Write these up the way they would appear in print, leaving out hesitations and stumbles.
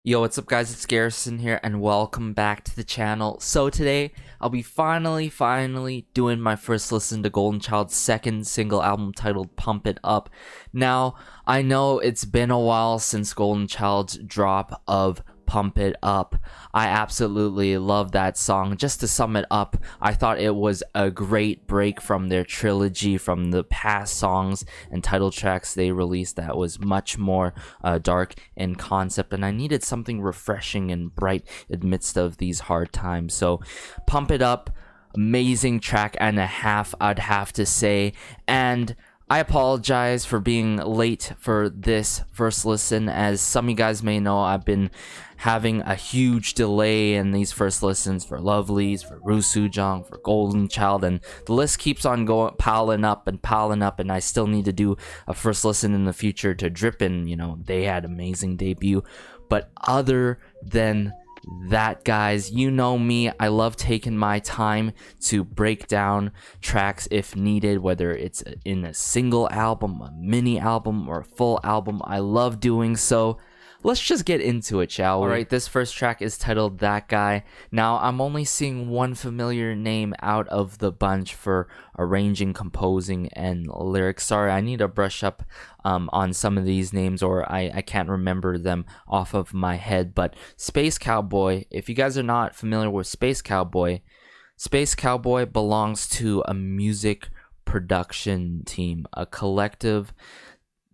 Yo, what's up guys, it's Garrison here and welcome back to the channel. So today, I'll be finally doing my first listen to Goldenchild's second single album titled Pump It Up. Now, I know it's been a while since Goldenchild's drop of Pump It Up. I absolutely love that song. Just to sum it up, I thought it was a great break from their trilogy, from the past songs and title tracks they released that was much more dark in concept, and I needed something refreshing and bright in the midst of these hard times. So Pump It Up, amazing track and a half, I'd have to say. And I apologize for being late for this first listen. As some of you guys may know, I've been having a huge delay in these first listens for Lovelyz, for Rusujong, for Goldenchild, and the list keeps on going, piling up, and I still need to do a first listen in the future to Drippin'. You know, they had amazing debut. But other than that, guys, you know me, I love taking my time to break down tracks if needed, whether it's in a single album, a mini album, or a full album. I love doing so. Let's just get into it, shall we? Alright, this first track is titled That Guy. Now, I'm only seeing one familiar name out of the bunch for arranging, composing, and lyrics. Sorry, I need to brush up on some of these names, or I can't remember them off of my head. But Space Cowboy, if you guys are not familiar with Space Cowboy belongs to a music production team, a collective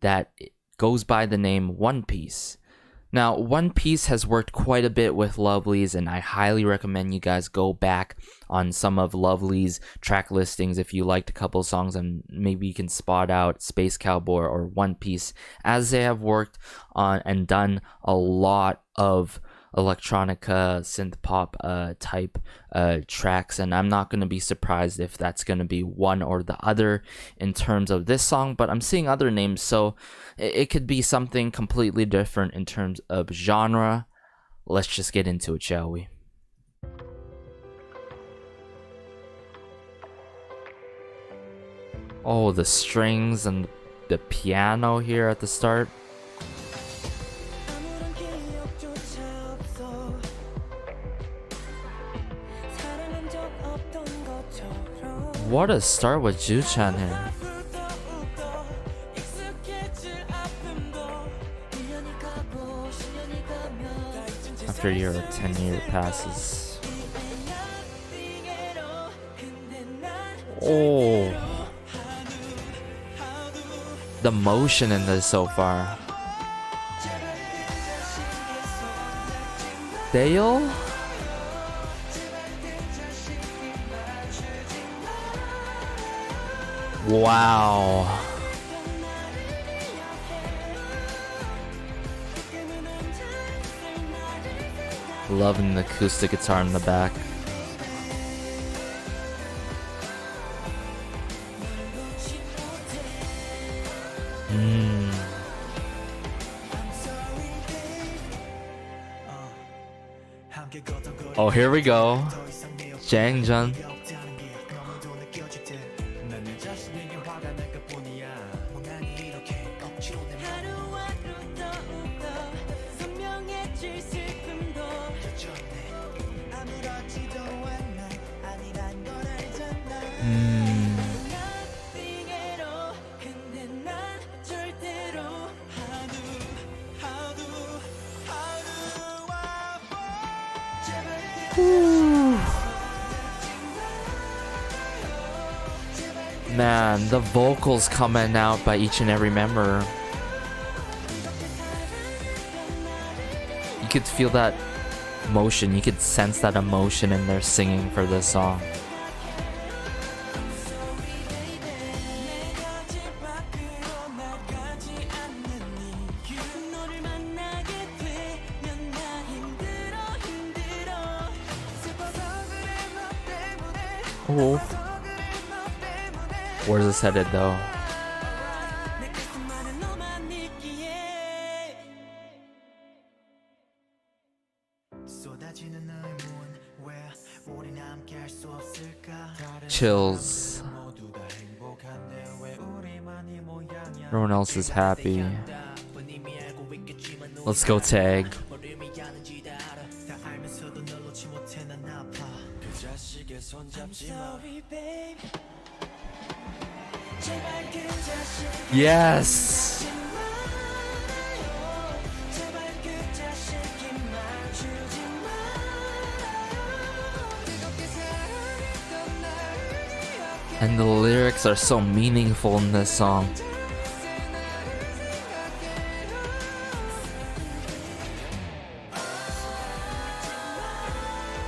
that goes by the name One Piece. Now, One Piece has worked quite a bit with Lovelyz, and I highly recommend you guys go back on some of Lovelyz track listings if you liked a couple songs, and maybe you can spot out Space Cowboy or One Piece, as they have worked on and done a lot of electronica, synth pop type tracks, and I'm not going to be surprised if that's going to be one or the other in terms of this song. But I'm seeing other names, so it could be something completely different in terms of genre. Let's just get into it, shall we? Oh, the strings and the piano here at the start. What a start with Ju-chan here. After a year or 10-year passes. Oh, the motion in this so far. Dale? Wow. Loving the acoustic guitar in the back. Oh, here we go. Jangjun. Man, the vocals coming out by each and every member. You could feel that emotion, you could sense that emotion in their singing for this song. Oh. Where's this headed though? Chills. Everyone else is happy. Let's go tag. Yes. And the lyrics are so meaningful in this song.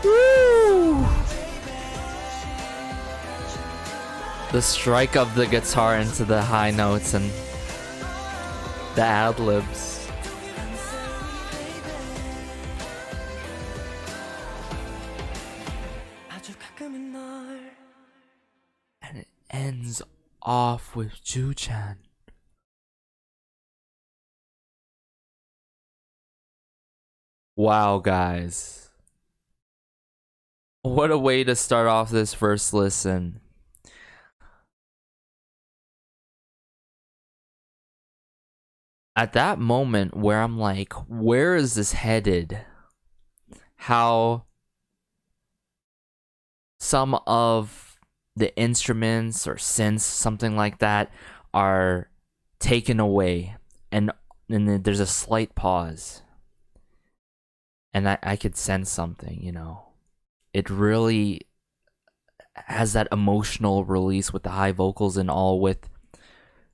Woo! The strike of the guitar into the high notes and the ad-libs. And it ends off with Ju-chan. Wow, guys. What a way to start off this first listen. At that moment where I'm like, where is this headed? How some of the instruments or synths, something like that, are taken away, and then there's a slight pause. And I could sense something, you know. It really has that emotional release with the high vocals and all, with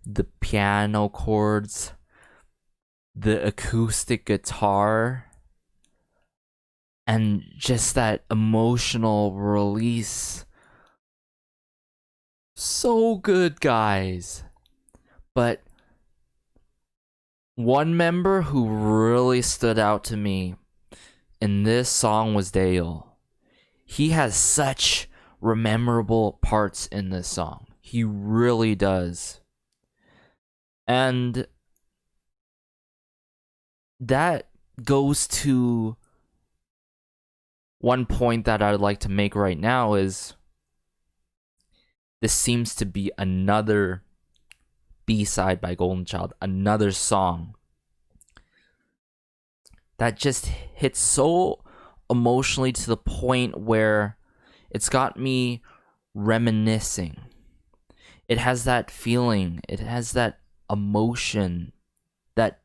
the piano chords, the acoustic guitar, and just that emotional release. So good, guys. But one member who really stood out to me in this song was Dale. He has such memorable parts in this song. He really does. And that goes to one point that I'd like to make right now is this seems to be another B-side by Goldenchild, another song that just hits so emotionally to the point where it's got me reminiscing. It has that feeling, it has that emotion that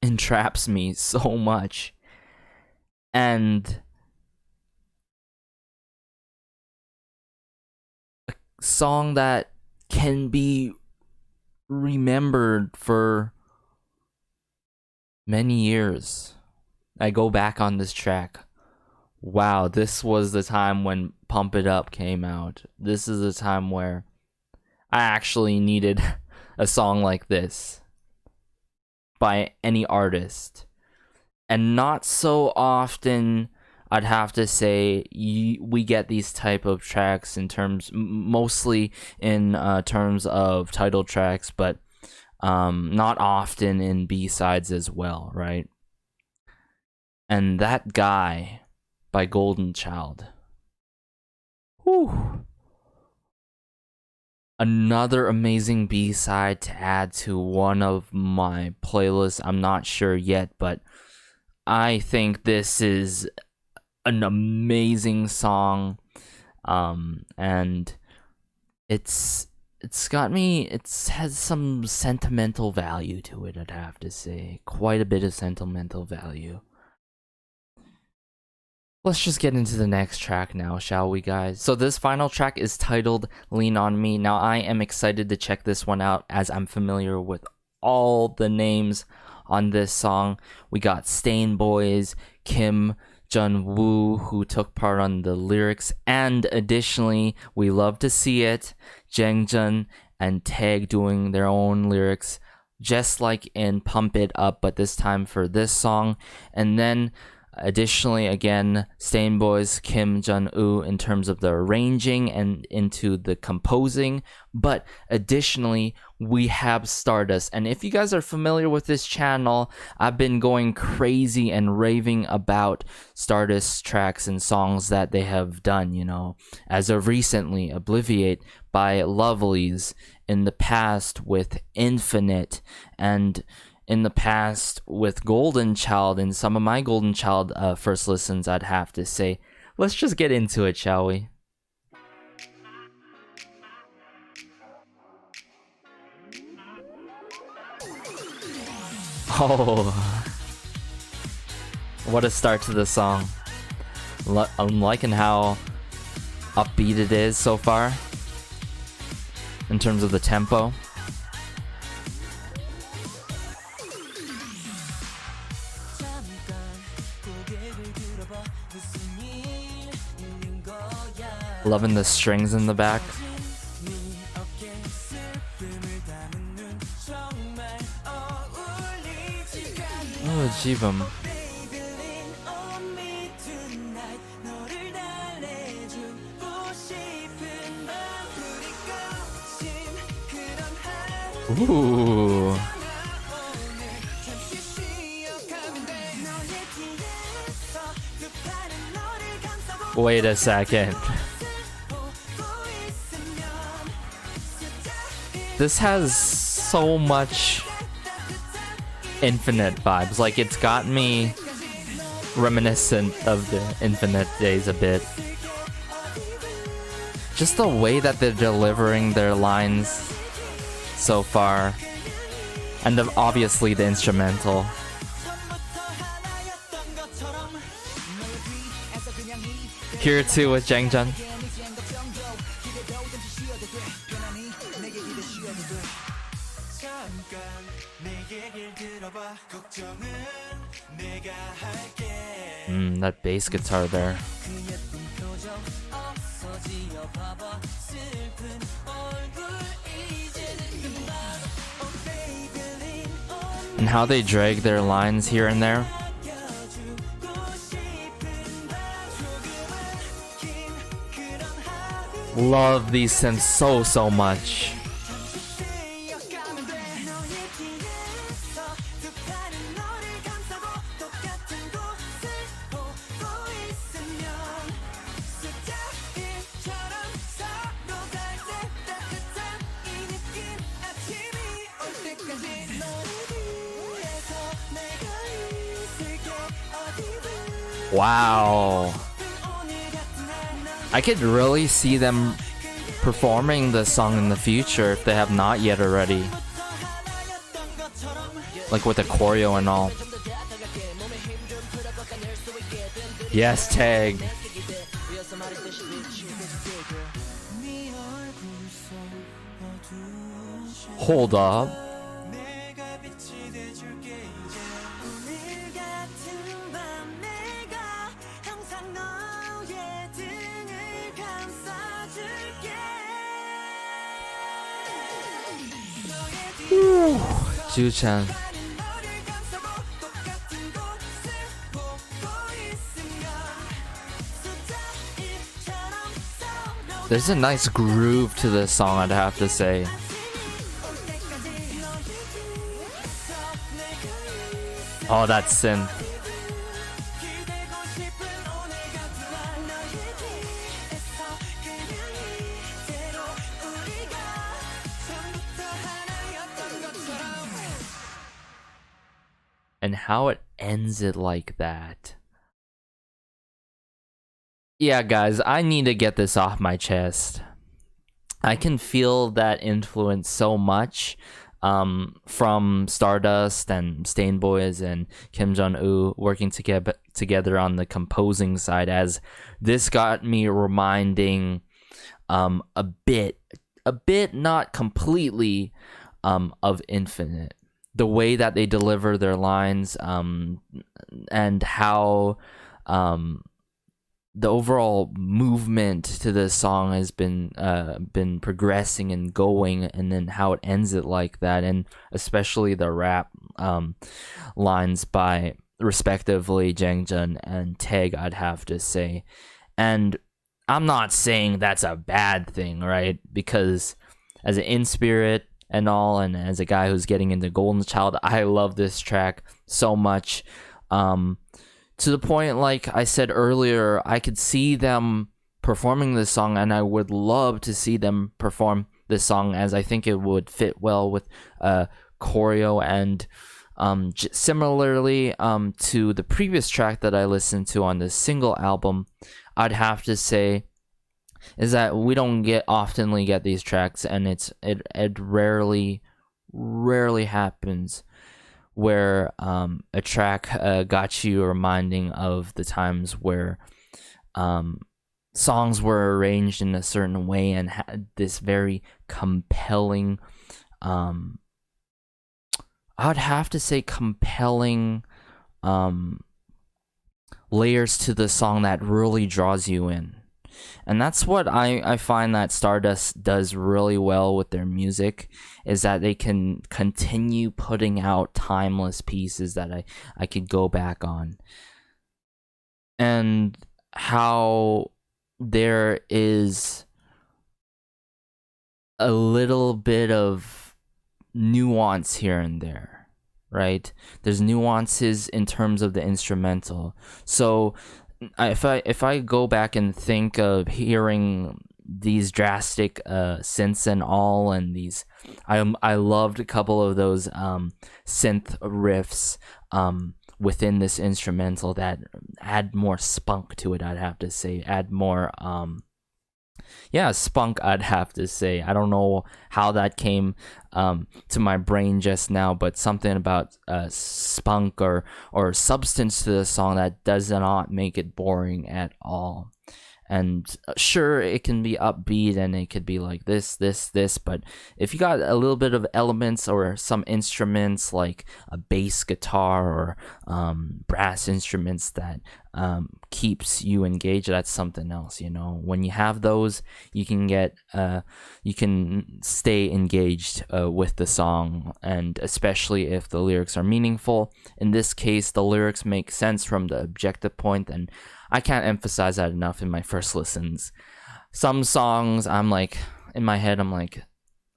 entraps me so much. And a song that can be remembered for many years. I go back on this track. Wow, this was the time when Pump It Up came out. This is the time where I actually needed a song like this by any artist. And not so often, I'd have to say, we get these type of tracks in terms, mostly in terms of title tracks, but not often in B-sides as well, right? And That Guy by Goldenchild. Whew. Another amazing B-side to add to one of my playlists. I'm not sure yet, but I think this is an amazing song. And it's got me, it has some sentimental value to it, I'd have to say. Quite a bit of sentimental value. Let's just get into the next track now, shall we, guys? So this final track is titled Lean On Me. Now, I am excited to check this one out as I'm familiar with all the names on this song. We got Stain Boys, Kim Jun-woo, who took part on the lyrics, and additionally, we love to see it, Jung and Taeg doing their own lyrics, just like in Pump It Up, but this time for this song. And then additionally, again, Stain Boys, Kim Jun-woo in terms of the arranging and into the composing. But additionally, we have Stardust. And if you guys are familiar with this channel, I've been going crazy and raving about Stardust tracks and songs that they have done, you know. As of recently, Obliviate by Lovelies, in the past with Infinite, and in the past with Goldenchild, and some of my Goldenchild first listens, I'd have to say. Let's just get into it, shall we? Oh, what a start to the song. I'm liking how upbeat it is so far in terms of the tempo. Loving the strings in the back. Oh, Jibam. Ooh. Wait a second. This has so much Infinite vibes. Like, it's got me reminiscent of the Infinite days a bit. Just the way that they're delivering their lines so far. And obviously the instrumental. Here too with Jangjeon. That bass guitar there. And how they drag their lines here and there. Love these synths so much. Wow. I could really see them performing this song in the future if they have not yet already. Like with the choreo and all. Yes, tag. Hold up. Ju-chan. There's a nice groove to this song, I'd have to say. Oh, that synth. And how it ends it like that. Yeah, guys, I need to get this off my chest. I can feel that influence so much from Stardust and Stain Boys and Kim Jong-woo working together on the composing side, as this got me reminding a bit, not completely, of Infinite. The way that they deliver their lines, and how the overall movement to this song has been progressing and going, and then how it ends it like that, and especially the rap lines by respectively Jangjeon and Taeg, I'd have to say. And I'm not saying that's a bad thing, right? Because as an in-spirit and all, and as a guy who's getting into Golden Child, I love this track so much, to the point, like I said earlier, I could see them performing this song, and I would love to see them perform this song, as I think it would fit well with choreo. And similarly to the previous track that I listened to on this single album, I'd have to say is that we don't oftenly get these tracks, and it rarely happens where a track got you reminding of the times where songs were arranged in a certain way and had this very compelling, I would have to say compelling layers to the song that really draws you in. And that's what I find that Stardust does really well with their music, is that they can continue putting out timeless pieces that I could go back on. And how there is a little bit of nuance here and there, right? There's nuances in terms of the instrumental. So if I go back and think of hearing these drastic synths and all, and these, I loved a couple of those synth riffs within this instrumental that add more spunk to it, I'd have to say. Add more spunk, I'd have to say. I don't know how that came to my brain just now, but something about spunk or substance to the song that does not make it boring at all. And sure, it can be upbeat and it could be like this, but if you got a little bit of elements or some instruments like a bass guitar or brass instruments that keeps you engaged, that's something else, you know. When you have those, you can stay engaged with the song, and especially if the lyrics are meaningful. In this case, the lyrics make sense from the objective point, and I can't emphasize that enough in my first listens. Some songs, I'm like, in my head, I'm like,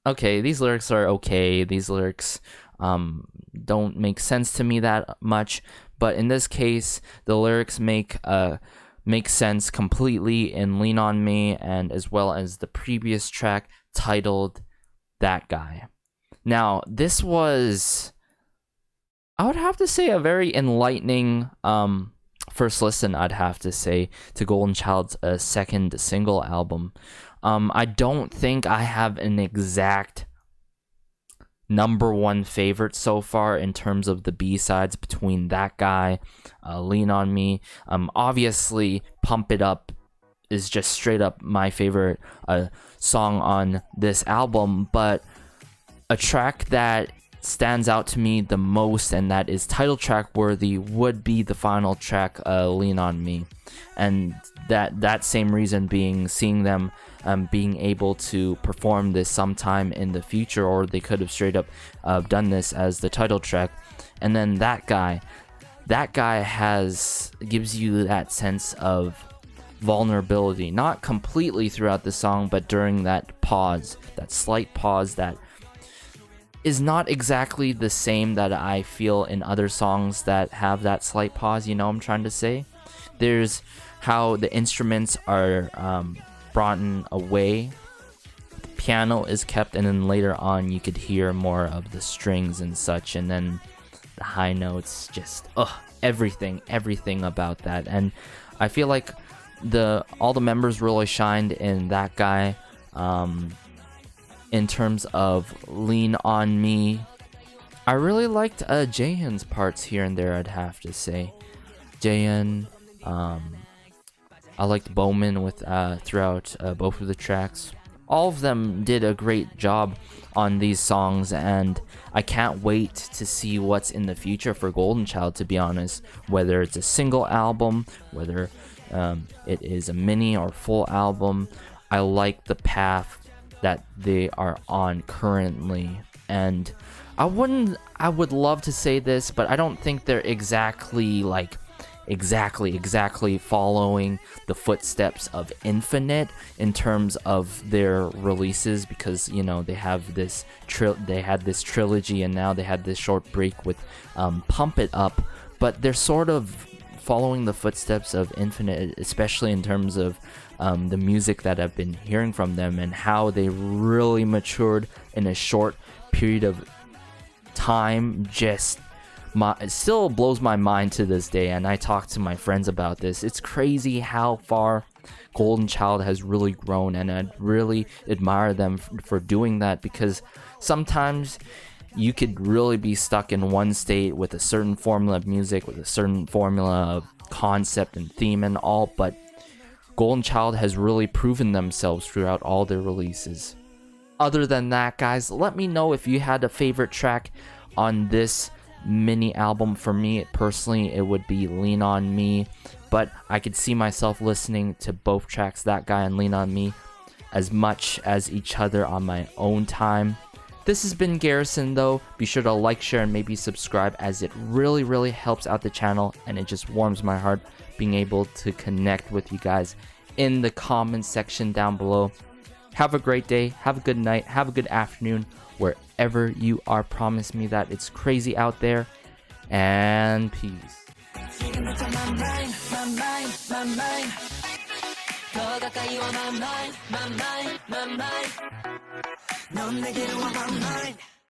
okay, these lyrics are okay. These lyrics don't make sense to me that much. But in this case, the lyrics make sense completely in Lean On Me, and as well as the previous track titled That Guy. Now, this was, I would have to say, a very enlightening first listen, I'd have to say, to Golden Child's second single album. I don't think I have an exact number one favorite so far in terms of the B-sides between That Guy, Lean On Me. Obviously, Pump It Up is just straight up my favorite song on this album, but a track that stands out to me the most, and that is title track worthy, would be the final track, Lean On Me. And that same reason being seeing them being able to perform this sometime in the future, or they could have straight up done this as the title track. And then That Guy gives you that sense of vulnerability, not completely throughout the song, but during that pause, that slight pause that is not exactly the same that I feel in other songs that have that slight pause, you know what I'm trying to say? There's how the instruments are brought away, the piano is kept, and then later on you could hear more of the strings and such, and then the high notes, just everything about that. And I feel like all the members really shined in That Guy. In terms of Lean On Me, I really liked Jaehyun's parts here and there, I'd have to say. Jaehyun, I liked Bowman with throughout both of the tracks. All of them did a great job on these songs, and I can't wait to see what's in the future for Golden Child, to be honest. Whether it's a single album, whether it is a mini or full album, I like the path that they are on currently. And I would love to say this, but I don't think they're exactly following the footsteps of Infinite in terms of their releases, because, you know, they have this they had this trilogy, and now they had this short break with Pump It Up, but they're sort of following the footsteps of Infinite, especially in terms of the music that I've been hearing from them, and how they really matured in a short period of time. It still blows my mind to this day, and I talk to my friends about this. It's crazy how far Golden Child has really grown, and I really admire them for doing that, because sometimes you could really be stuck in one state with a certain formula of music, with a certain formula of concept and theme and all, but Golden Child has really proven themselves throughout all their releases. Other than that, guys, let me know if you had a favorite track on this mini album. For me personally, it would be Lean On Me, but I could see myself listening to both tracks, That Guy and Lean On Me, as much as each other on my own time. This has been Garrison though. Be sure to like, share, and maybe subscribe, as it really helps out the channel, and it just warms my heart being able to connect with you guys in the comments section down below. Have a great day, have a good night, have a good afternoon, wherever you are. Promise me that it's crazy out there, and peace.